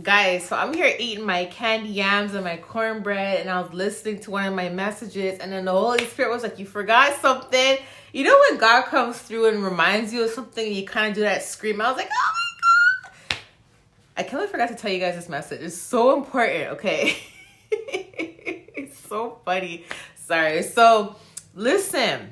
Guys, so I'm here eating my candy yams and my cornbread, and I was listening to one of my messages, and then the Holy Spirit was like, you forgot something. You know when God comes through and reminds you of something, and you kind of do that scream. I was like, oh my God. I completely forgot to tell you guys this message. It's so important, okay? It's so funny. Sorry. So, listen.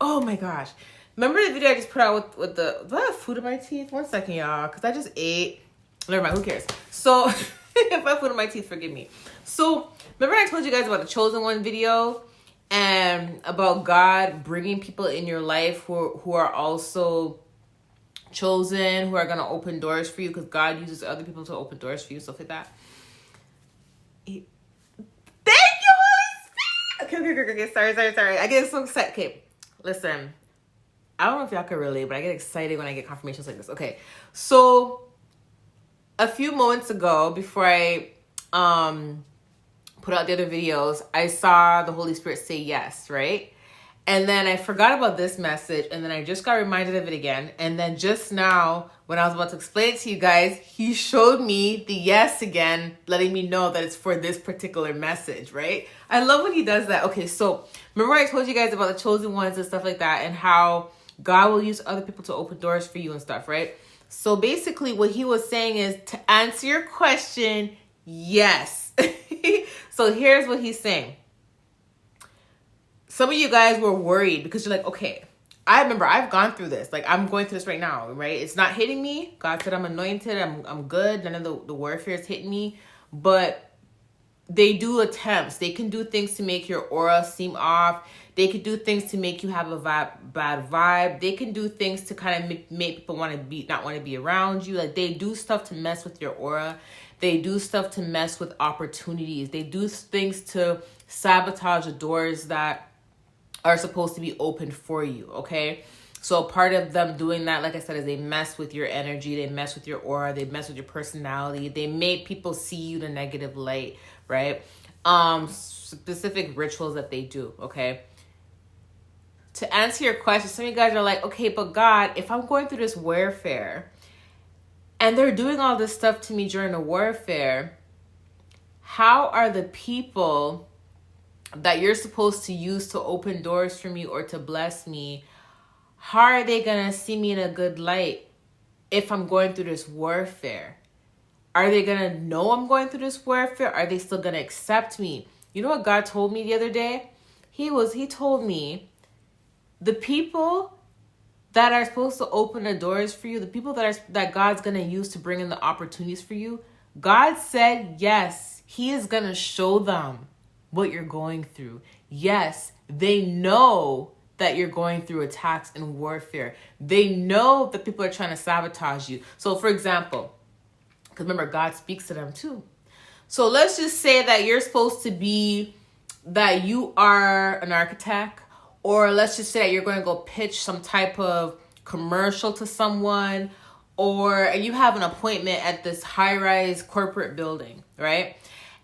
Oh my gosh. Remember the video I just put out with the... Do I have food in my teeth? 1 second, y'all, because I just ate... Never mind, who cares? So, if I have food in my teeth, forgive me. So, remember I told you guys about the Chosen One video? And about God bringing people in your life who are also chosen, who are going to open doors for you, because God uses other people to open doors for you, stuff like that. Thank you, Holy Spirit! Okay, sorry. I get so excited. Okay, listen. I don't know if y'all can relate, but I get excited when I get confirmations like this. Okay, so... a few moments ago, before I put out the other videos, I saw the Holy Spirit say yes, right? And then I forgot about this message, and then I just got reminded of it again. And then just now, when I was about to explain it to you guys, he showed me the yes again, letting me know that it's for this particular message, right? I love when he does that. Okay, so remember I told you guys about the chosen ones and stuff like that, and how God will use other people to open doors for you and stuff, right? So basically what he was saying is, to answer your question, yes. So here's what he's saying. Some of you guys were worried because you're like, okay, I remember I've gone through this. Like, I'm going through this right now, right? It's not hitting me. God said I'm anointed. I'm good. None of the warfare is hitting me. But they do attempts. They can do things to make your aura seem off. They could do things to make you have a bad vibe. They can do things to kind of make people not want to be around you. Like, they do stuff to mess with your aura. They do stuff to mess with opportunities. They do things to sabotage the doors that are supposed to be opened for you, okay? So part of them doing that, like I said, is they mess with your energy. They mess with your aura. They mess with your personality. They make people see you in a negative light, right? Specific rituals that they do, okay? To answer your question, some of you guys are like, okay, but God, if I'm going through this warfare and they're doing all this stuff to me during the warfare, how are the people that you're supposed to use to open doors for me or to bless me, how are they going to see me in a good light if I'm going through this warfare? Are they going to know I'm going through this warfare? Are they still going to accept me? You know what God told me the other day? He told me, the people that are supposed to open the doors for you, the people that God's going to use to bring in the opportunities for you, God said, yes, he is going to show them what you're going through. Yes, they know that you're going through attacks and warfare. They know that people are trying to sabotage you. So for example, because remember, God speaks to them too. So let's just say that you're supposed to be, that you are an architect, or let's just say that you're going to go pitch some type of commercial to someone, or you have an appointment at this high-rise corporate building, right?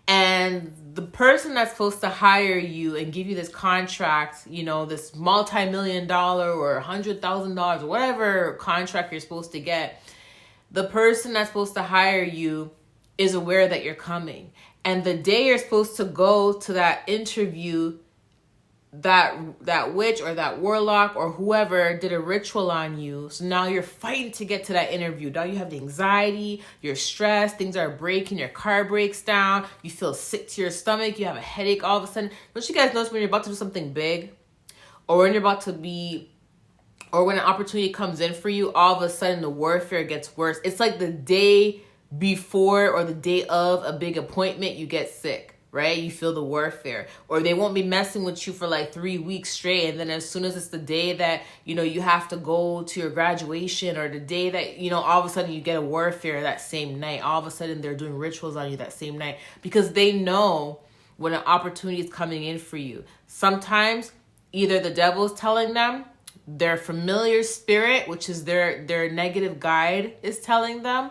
And the person that's supposed to hire you and give you this contract, you know, this multi-million-dollar or $100,000 or whatever contract you're supposed to get, the person that's supposed to hire you is aware that you're coming. And the day you're supposed to go to that interview, that witch or that warlock or whoever did a ritual on you. So now you're fighting to get to that interview. Now you have the anxiety, you're stressed, things are breaking, your car breaks down, you feel sick to your stomach, you have a headache all of a sudden. Don't you guys notice when you're about to do something big, or when you're about to be, or when an opportunity comes in for you, all of a sudden the warfare gets worse. It's like the day before or the day of a big appointment, you get sick. Right? You feel the warfare, or they won't be messing with you for like 3 weeks straight. And then as soon as it's the day that, you know, you have to go to your graduation, or the day that, you know, all of a sudden you get a warfare that same night, all of a sudden they're doing rituals on you that same night, because they know when an opportunity is coming in for you. Sometimes either the devil is telling them, their familiar spirit, which is their negative guide, is telling them,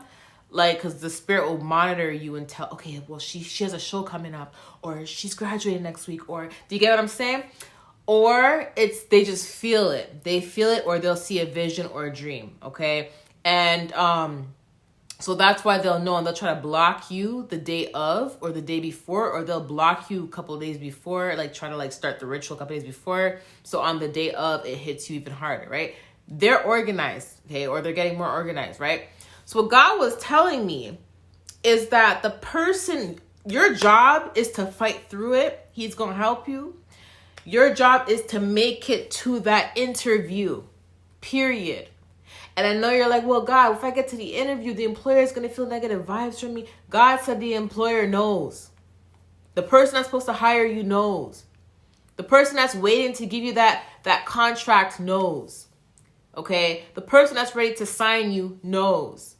like, because the spirit will monitor you and tell, okay, well, she has a show coming up, or she's graduating next week, or do you get what I'm saying? Or they just feel it. They feel it, or they'll see a vision or a dream, okay? And So that's why they'll know, and they'll try to block you the day of or the day before, or they'll block you a couple of days before, like try to like start the ritual a couple of days before. So on the day of, it hits you even harder, right? They're organized, okay, or they're getting more organized, right? So what God was telling me is that the person, your job is to fight through it. He's going to help you. Your job is to make it to that interview, period. And I know you're like, well, God, if I get to the interview, the employer is going to feel negative vibes from me. God said the employer knows. The person that's supposed to hire you knows. The person that's waiting to give you that contract knows. Okay? The person that's ready to sign you knows.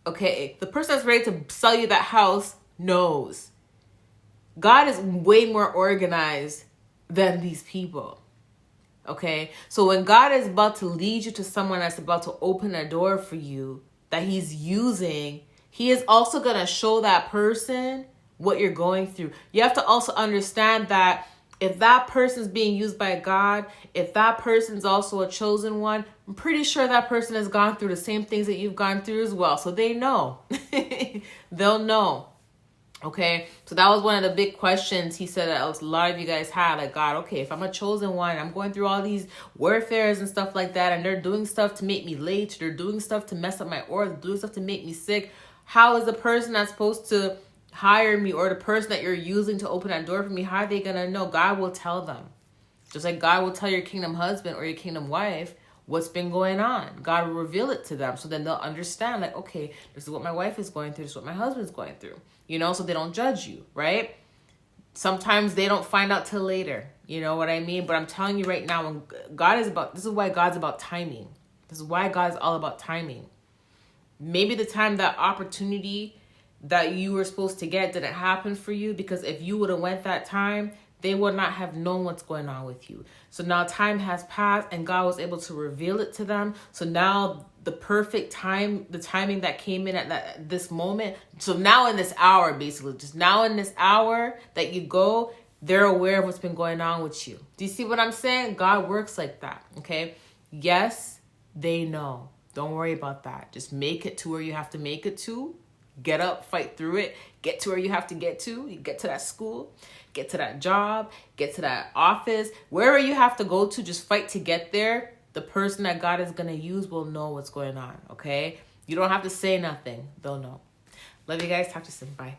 Okay? The person that's ready to sell you that house knows. God is way more organized than these people. Okay, so when God is about to lead you to someone that's about to open a door for you that he's using, he is also going to show that person what you're going through. You have to also understand that if that person's being used by God, if that person's also a chosen one, I'm pretty sure that person has gone through the same things that you've gone through as well. So they know. They'll know. Okay, so that was one of the big questions he said that a lot of you guys had, like, God, okay, if I'm a chosen one, I'm going through all these warfares and stuff like that, and they're doing stuff to make me late, they're doing stuff to mess up my aura, they're doing stuff to make me sick, how is the person that's supposed to hire me, or the person that you're using to open that door for me, how are they gonna know? God will tell them. Just like God will tell your kingdom husband or your kingdom wife what's been going on. God will reveal it to them, so then they'll understand, like, okay, this is what my wife is going through, this is what my husband's going through. You know, so they don't judge you, right? Sometimes they don't find out till later. You know what I mean? But I'm telling you right now, when God is about, this is why God's about timing. This is why God is all about timing. Maybe the time that opportunity that you were supposed to get didn't happen for you, because if you would have went that time, they would not have known what's going on with you. So now time has passed and God was able to reveal it to them. So now the perfect time, the timing that came in at this moment. So now in this hour, basically, just now in this hour that you go, they're aware of what's been going on with you. Do you see what I'm saying? God works like that, okay? Yes, they know. Don't worry about that. Just make it to where you have to make it to. Get up, fight through it, get to where you have to get to. You get to that school, get to that job, get to that office, wherever you have to go to, just fight to get there. The person that God is going to use will know what's going on, okay? You don't have to say nothing. They'll know. Love you guys. Talk to you soon. Bye.